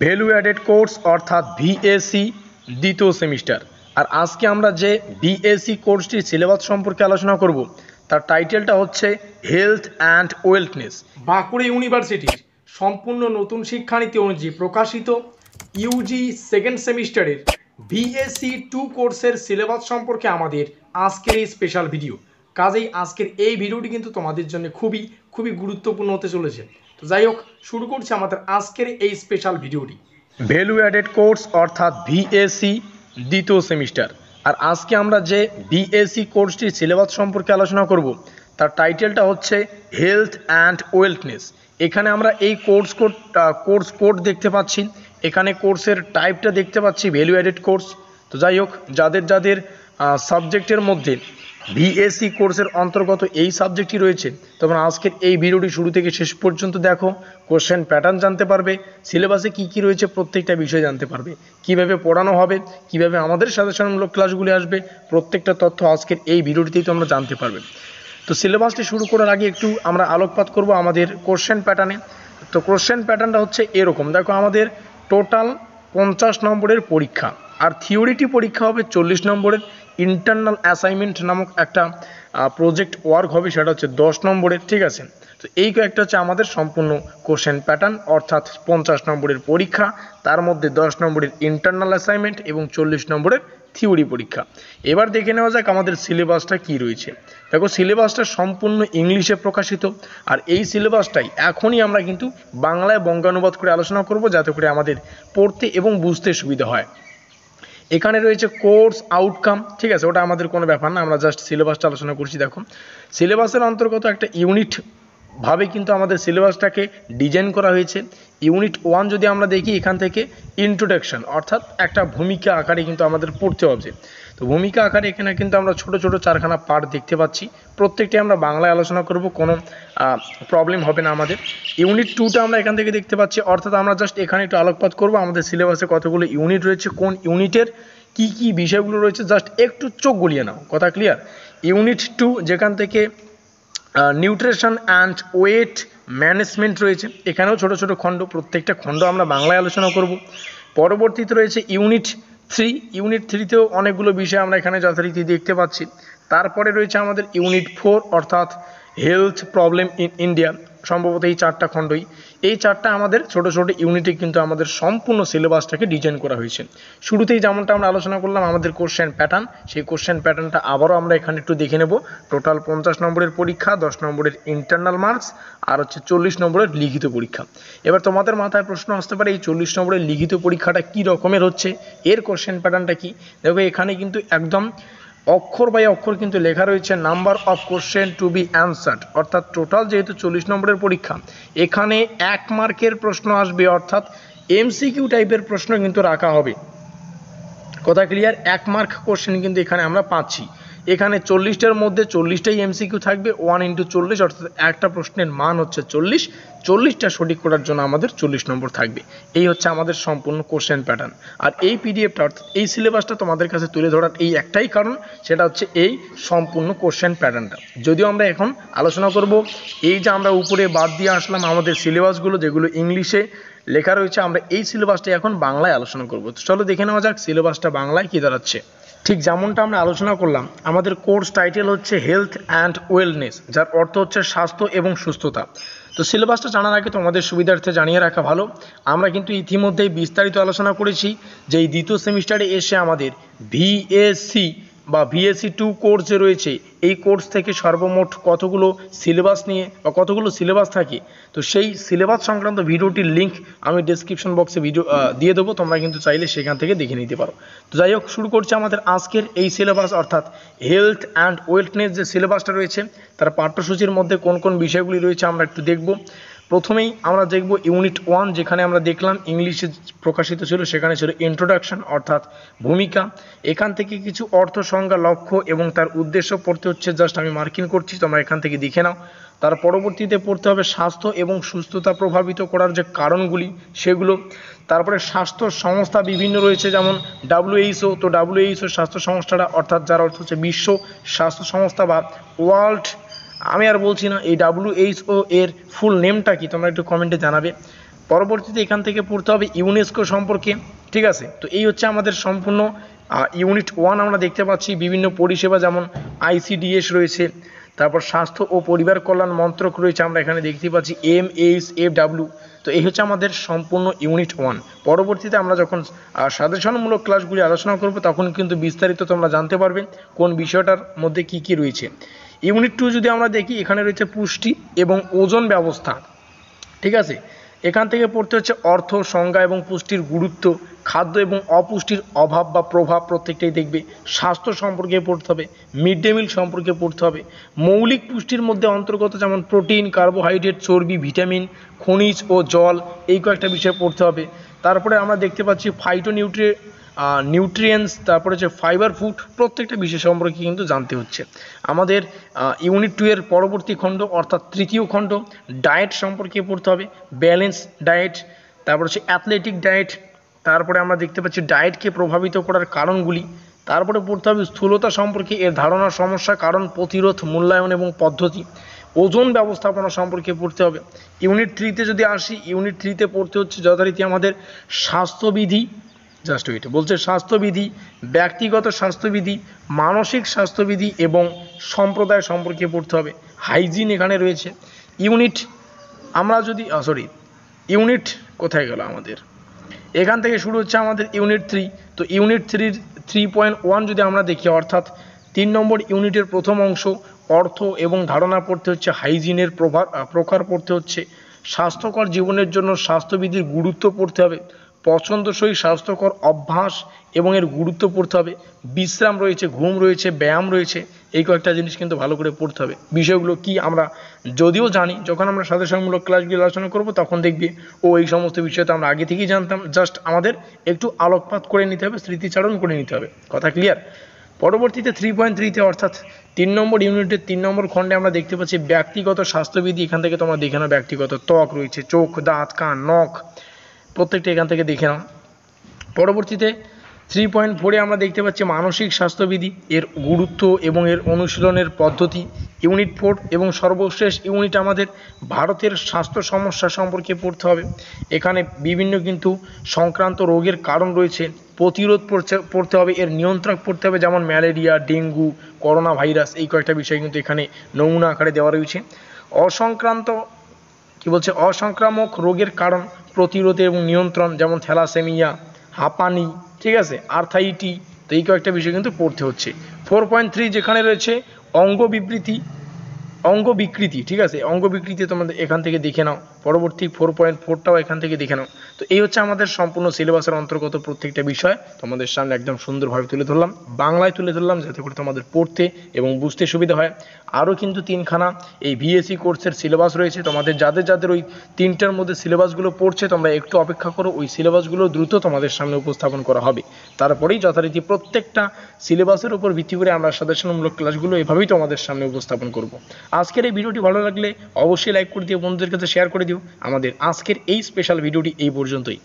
Value added course অর্থাৎ ভিএসি দ্বিতীয় semester. আর আজকে আমরা যে ভিএসি কোর্সটির সিলেবাস সম্পর্কে আলোচনা করব তার টাইটেলটা হচ্ছে হেলথ অ্যান্ড ওয়েলথনেস। বাঁকুড়া ইউনিভার্সিটির সম্পূর্ণ নতুন শিক্ষানীতি অনুযায়ী প্রকাশিত ইউজি সেকেন্ড সেমিস্টারের ভিএসি 2 কোর্সের সিলেবাস সম্পর্কে আমাদের আজকের এই স্পেশাল ভিডিও। কাজেই আজকের এই ভিডিওটি কিন্তু তোমাদের জন্য খুবই গুরুত্বপূর্ণ হতে চলেছে। তো যাই হোক, শুরু করছি আমাদের আজকের এই স্পেশাল ভিডিওটি। ভ্যালু অ্যাডেড কোর্স অর্থাৎ ভিএসি দ্বিতীয় সেমিস্টার। আর আজকে আমরা যে ভিএসি কোর্সটির সিলেবাস সম্পর্কে আলোচনা করব তার টাইটেলটা হচ্ছে হেলথ অ্যান্ড ওয়েলথনেস। এখানে আমরা এই কোর্স কোড দেখতে পাচ্ছি, এখানে কোর্সের টাইপটা দেখতে পাচ্ছি ভ্যালু অ্যাডেড কোর্স। তো যাই হোক, যাদের সাবজেক্টের মধ্যে ভিএসি কোর্সের অন্তর্গত এই সাবজেক্টটি রয়েছে, তখন আজকের এই ভিডিওটি শুরু থেকে শেষ পর্যন্ত দেখো। কোশ্চেন প্যাটার্ন জানতে পারবে, সিলেবাসে কি রয়েছে প্রত্যেকটা বিষয় জানতে পারবে, কিভাবে পড়ানো হবে, কিভাবে আমাদের সাজেশনমূলক ক্লাসগুলি আসবে, প্রত্যেকটা তথ্য আজকের এই ভিডিওটিতেই তোমরা জানতে পারবে। তো সিলেবাসটি শুরু করার আগে একটু আমরা আলোকপাত করব আমাদের কোশ্চেন প্যাটার্নে। তো কোশ্চেন প্যাটার্নটা হচ্ছে এরকম, দেখো আমাদের টোটাল 50 নম্বরের পরীক্ষা, আর থিওরিটি পরীক্ষা হবে 40 নম্বরের। ইন্টারনাল অ্যাসাইনমেন্ট নামক একটা প্রজেক্ট ওয়ার্ক হবে, সেটা হচ্ছে 10 নম্বরের, ঠিক আছে। তো এই কয়েকটা হচ্ছে আমাদের সম্পূর্ণ কোশ্চেন প্যাটার্ন, অর্থাৎ 50 নম্বরের পরীক্ষা, তার মধ্যে 10 নম্বরের ইন্টারনাল অ্যাসাইনমেন্ট এবং 40 নম্বরের থিওরি পরীক্ষা। এবার দেখে নেওয়া যাক আমাদের সিলেবাসটা কি রয়েছে। দেখো, সিলেবাসটা সম্পূর্ণ ইংলিশে প্রকাশিত, আর এই সিলেবাসটাই এখনই আমরা কিন্তু বাংলায় বঙ্গানুবাদ করে আলোচনা করব, যাতে করে আমাদের পড়তে এবং বুঝতে সুবিধা হয়। এখানে রয়েছে কোর্স আউটকাম, ঠিক আছে, ওটা আমাদের কোনো ব্যাপার না, আমরা জাস্ট সিলেবাসটা আলোচনা করছি। দেখো, সিলেবাসের অন্তর্গত একটা ইউনিট ভাবে কিন্তু আমাদের সিলেবাসটাকে ডিজাইন করা হয়েছে। ইউনিট 1 যদি আমরা দেখি, এখান থেকে ইন্ট্রোডাকশন অর্থাৎ একটা ভূমিকা আকারে কিন্তু আমাদের পড়তে হবে। তো ভূমিকা আকারে এখানে কিন্তু আমরা ছোট 4খানা পার্ট দেখতে পাচ্ছি, প্রত্যেকটি আমরা বাংলায় আলোচনা করব, কোনো প্রবলেম হবে না আমাদের। ইউনিট 2টা আমরা এখান থেকে দেখতে পাচ্ছি, অর্থাৎ আমরা জাস্ট এখানে একটু আলোকপাত করব আমাদের সিলেবাসে কতগুলো ইউনিট রয়েছে, কোন ইউনিটের কি বিষয়গুলো রয়েছে, জাস্ট একটু চোখ গলিয়ে নাও, কথা ক্লিয়ার। ইউনিট 2 যেখান থেকে নিউট্রিশন অ্যান্ড ওয়েট ম্যানেজমেন্ট রয়েছে, এখানেও ছোট খণ্ড, প্রত্যেকটা খণ্ড আমরা বাংলায় আলোচনা করব। পরবর্তীতে রয়েছে ইউনিট 3, ইউনিট 3তেও অনেকগুলো বিষয় আমরা এখানে যথারীতি দেখতে পাচ্ছি। তারপরে রয়েছে আমাদের ইউনিট 4 অর্থাৎ হেলথ প্রবলেম ইন ইন্ডিয়া, সম্ভবত এই 4টা খণ্ডই। এই 4টা আমাদের ছোট ইউনিটে কিন্তু আমাদের সম্পূর্ণ সিলেবাসটাকে ডিজাইন করা হয়েছে। শুরুতেই যেমনটা আমরা আলোচনা করলাম আমাদের কোশ্চেন প্যাটার্ন, সেই কোশ্চেন প্যাটার্নটা আবারও আমরা এখানে একটু দেখে নেব। টোটাল 50 নম্বরের পরীক্ষা, 10 নম্বরের ইন্টারনাল মার্কস, আর হচ্ছে 40 নম্বরের লিখিত পরীক্ষা। এবার তোমাদের মাথায় প্রশ্ন আসতে পারে, এই 40 নম্বরের লিখিত পরীক্ষাটা কি রকমের হচ্ছে, এর কোশ্চেন প্যাটার্নটা কি। দেখো, এখানে কিন্তু একদম অক্ষর বাই অক্ষর কিন্তু লেখা রয়েছে number of question to be answered, অর্থাৎ টোটাল যেহেতু 40 নম্বরের পরীক্ষা, এখানে 1 মার্কের প্রশ্ন আসবে, অর্থাৎ এমসিকিউ টাইপের প্রশ্ন কিন্তু রাখা হবে, কথা ক্লিয়ার। 1 মার্ক কোশ্চেন কিন্তু এখানে আমরা পাচ্ছি। এখানে 40টার মধ্যে 40টাই এমসিকিউ থাকবে, 1 × 40, অর্থাৎ একটা প্রশ্নের মান হচ্ছে 40টা সঠিক করার জন্য আমাদের 40 নম্বর থাকবে। এই হচ্ছে আমাদের সম্পূর্ণ কোশ্চেন প্যাটার্ন। আর এই পিডিএফটা অর্থাৎ এই সিলেবাসটা তোমাদের কাছে তুলে ধরার এই একটাই কারণ, সেটা হচ্ছে এই সম্পূর্ণ কোশ্চেন প্যাটার্নটা। যদিও আমরা এখন আলোচনা করব এই যে আমরা উপরে বাদ দিয়ে আসলাম আমাদের সিলেবাসগুলো, যেগুলো ইংলিশে লেখা রয়েছে, আমরা এই সিলেবাসটা এখন বাংলায় আলোচনা করব। তো চলো দেখে নেওয়া যাক সিলেবাসটা বাংলায় কি দাঁড়াচ্ছে। ঠিক যেমনটা আমরা আলোচনা করলাম, আমাদের কোর্স টাইটেল হচ্ছে হেলথ অ্যান্ড ওয়েলনেস, যার অর্থ হচ্ছে স্বাস্থ্য এবং সুস্থতা। তো সিলেবাসটা জানার আগে তোমাদের সুবিধার্থে জানিয়ে রাখা ভালো, আমরা কিন্তু ইতিমধ্যেই বিস্তারিত আলোচনা করেছি যে এই দ্বিতীয় সেমিস্টারে এসে আমাদের ভিএসি বা ভিএসি 2 কোর্স যে রয়েছে, এই কোর্স থেকে সর্বমোট কতগুলো সিলেবাস নিয়ে বা কতগুলো সিলেবাস থাকে, তো সেই সিলেবাস সংক্রান্ত ভিডিওটির লিঙ্ক আমি ডেসক্রিপশন বক্সে দিয়ে দেবো, তোমরা কিন্তু চাইলে সেখান থেকে দেখে নিতে পারো। তো যাই হোক, শুরু করছি আমাদের আজকের এই সিলেবাস, অর্থাৎ হেলথ অ্যান্ড ওয়েলথনেস যে সিলেবাসটা রয়েছে, তার পাঠ্যসূচির মধ্যে কোন বিষয়গুলি রয়েছে আমরা একটু দেখব। প্রথমেই আমরা দেখব ইউনিট 1, যেখানে আমরা দেখলাম ইংলিশে প্রকাশিত ছিল, সেখানে ছিল ইন্ট্রোডাকশন অর্থাৎ ভূমিকা। এখান থেকে কিছু অর্থ, সংজ্ঞা, লক্ষ্য এবং তার উদ্দেশ্য পড়তে হচ্ছে, জাস্ট আমি মার্কিং করছি, তোমরা এখান থেকে দেখে নাও। তার পরবর্তীতে পড়তে হবে স্বাস্থ্য এবং সুস্থতা প্রভাবিত করার যে কারণগুলি সেগুলো। তারপরে স্বাস্থ্য সংস্থা বিভিন্ন রয়েছে, যেমন WHO। তো WHO স্বাস্থ্য সংস্থাটা, অর্থাৎ যার অর্থ হচ্ছে বিশ্ব স্বাস্থ্য সংস্থা বা ওয়ার্ল্ড, আমি আর বলছি না, এই WHO এর ফুল নেমটা কি তোমরা একটু কমেন্টে জানাবে। পরবর্তীতে এখান থেকে পড়তে হবে ইউনেস্কো সম্পর্কে, ঠিক আছে। তো এই হচ্ছে আমাদের সম্পূর্ণ ইউনিট 1 আমরা দেখতে পাচ্ছি বিভিন্ন পরিষেবা যেমন ICDS রয়েছে, তারপর স্বাস্থ্য ও পরিবার কল্যাণ মন্ত্রক রয়েছে, আমরা এখানে দেখতে পাচ্ছি MSFW। তো এই হচ্ছে আমাদের সম্পূর্ণ ইউনিট 1। পরবর্তীতে আমরা যখন সাজেশনমূলক ক্লাসগুলি আলোচনা করব তখন কিন্তু বিস্তারিত তোমরা জানতে পারবে কোন বিষয়টার মধ্যে কি কি রয়েছে। ইউনিট 2 যদি আমরা দেখি, এখানে রয়েছে পুষ্টি এবং ওজন ব্যবস্থা, ঠিক আছে। এখান থেকে পড়তে হচ্ছে অর্থ, সংজ্ঞা এবং পুষ্টির গুরুত্ব, খাদ্য এবং অপুষ্টির অভাব বা প্রভাব প্রত্যেকটাই দেখবে। স্বাস্থ্য সম্পর্কে পড়তে হবে, মিড ডে মিল সম্পর্কে পড়তে হবে, মৌলিক পুষ্টির মধ্যে অন্তর্গত যেমন প্রোটিন, কার্বোহাইড্রেট, চর্বি, ভিটামিন, খনিজ ও জল, এই কয়েকটা বিষয় পড়তে হবে। তারপরে আমরা দেখতে পাচ্ছি নিউট্রিয়েন্টস, তারপরে হচ্ছে ফাইবার ফুড, প্রত্যেকটা বিষয় সম্পর্কে কিন্তু জানতে হচ্ছে। আমাদের ইউনিট 2 এর পরবর্তী খণ্ড অর্থাৎ তৃতীয় খণ্ড ডায়েট সম্পর্কে পড়তে হবে, ব্যালেন্স ডায়েট, তারপর হচ্ছে অ্যাথলেটিক ডায়েট, তারপরে আমরা দেখতে পাচ্ছি ডায়েটকে প্রভাবিত করার কারণগুলি, তারপরে পড়তে হবে স্থূলতা সম্পর্কে এর ধারণা, সমস্যা, কারণ, প্রতিরোধ, মূল্যায়ন এবং পদ্ধতি, ওজন ব্যবস্থাপনা সম্পর্কে পড়তে হবে। ইউনিট 3-তে যদি আসি, ইউনিট 3-তে পড়তে হচ্ছে যথারীতি আমাদের স্বাস্থ্যবিধি, জাস্ট ওইটা বলছে স্বাস্থ্যবিধি, ব্যক্তিগত স্বাস্থ্যবিধি, মানসিক স্বাস্থ্যবিধি এবং সম্প্রদায় সম্পর্কে পড়তে হবে। হাইজিন এখানে রয়েছে। ইউনিট কোথায় গেল আমাদের, এখান থেকে শুরু হচ্ছে আমাদের ইউনিট 3। তো ইউনিট 3-র 3.1 যদি আমরা দেখি, অর্থাৎ 3 নম্বর ইউনিটের প্রথম অংশ অর্থ এবং ধারণা পড়তে হচ্ছে, হাইজিনের প্রকার পড়তে হচ্ছে, স্বাস্থ্যকর জীবনের জন্য স্বাস্থ্যবিধির গুরুত্ব পড়তে হবে, পছন্দসই স্বাস্থ্যকর অভ্যাস এবং এর গুরুত্ব পড়তে হবে, বিশ্রাম রয়েছে, ঘুম রয়েছে, ব্যায়াম রয়েছে, এই কয়েকটা জিনিস কিন্তু ভালো করে পড়তে হবে। বিষয়গুলো কি আমরা যদিও জানি, যখন আমরা সাজেশনমূলক ক্লাসগুলো আলোচনা করব তখন দেখবি এই সমস্ত বিষয় তো আমরা আগে থেকেই জানতাম, জাস্ট আমাদের একটু আলোকপাত করে নিতে হবে, স্মৃতিচারণ করে নিতে হবে। কথা ক্লিয়ার? পরবর্তীতে 3.3-তে অর্থাৎ 3 নম্বর ইউনিটের 3 নম্বর খণ্ডে আমরা দেখতে পাচ্ছি ব্যক্তিগত স্বাস্থ্যবিধি। এখান থেকে তোমরা দেখে নাও, ব্যক্তিগত ত্বক রয়েছে, চোখ, দাঁত, কান, নখ, প্রত্যেকটা এখান থেকে দেখে নাও। পরবর্তীতে 3.4-এ আমরা দেখতে পাচ্ছি মানসিক স্বাস্থ্যবিধি, এর গুরুত্ব এবং এর অনুশীলনের পদ্ধতি। ইউনিট 4 এবং সর্বশেষ ইউনিট আমাদের ভারতের স্বাস্থ্য সমস্যা সম্পর্কে পড়তে হবে। এখানে বিভিন্ন কিন্তু সংক্রান্ত রোগের কারণ রয়েছে, প্রতিরোধ পড়তে হবে, এর নিয়ন্ত্রক পড়তে হবে, যেমন ম্যালেরিয়া, ডেঙ্গু, করোনা ভাইরাস, এই কয়েকটা বিষয় কিন্তু এখানে নমুনা আকারে দেওয়া রয়েছে। অসংক্রামক রোগের কারণ, প্রতিরোধ এবং নিয়ন্ত্রণ, যেমন থ্যালাসেমিয়া, হাঁপানি, ঠিক আছে, আর্থাইটি, তো এই কয়েকটা বিষয় কিন্তু পড়তে হচ্ছে। 4.3 যেখানে রয়েছে অঙ্গ বিকৃতি, ঠিক আছে, অঙ্গ বিকৃতি তোমাদের এখান থেকে দেখে নাও। পরবর্তী 4.4টাও এখান থেকে দেখে নাও। তো এই হচ্ছে আমাদের সম্পূর্ণ সিলেবাসের অন্তর্গত প্রত্যেকটা বিষয় তোমাদের সামনে একদম সুন্দরভাবে তুলে ধরলাম, বাংলায় তুলে ধরলাম, যাতে করে তোমাদের পড়তে এবং বুঝতে সুবিধা হয়। আরও কিন্তু 3খানা এই বিএসসি কোর্সের সিলেবাস রয়েছে, তোমাদের যাদের ওই 3টার মধ্যে সিলেবাসগুলো পড়ছে তোমরা একটু অপেক্ষা করো, ওই সিলেবাসগুলো দ্রুত তোমাদের সামনে উপস্থাপন করা হবে। তারপরেই যথারীতি প্রত্যেকটা সিলেবাসের উপর ভিত্তি করে আমরা সাজেশনমূলক ক্লাসগুলো এভাবেই তোমাদের সামনে উপস্থাপন করব। আজকের এই ভিডিওটি ভালো লাগলে অবশ্যই লাইক করে দিও, বন্ধুদের কাছে শেয়ার করে দিও। আমাদের আজকের এই স্পেশাল ভিডিওটি এই পর্যন্তই।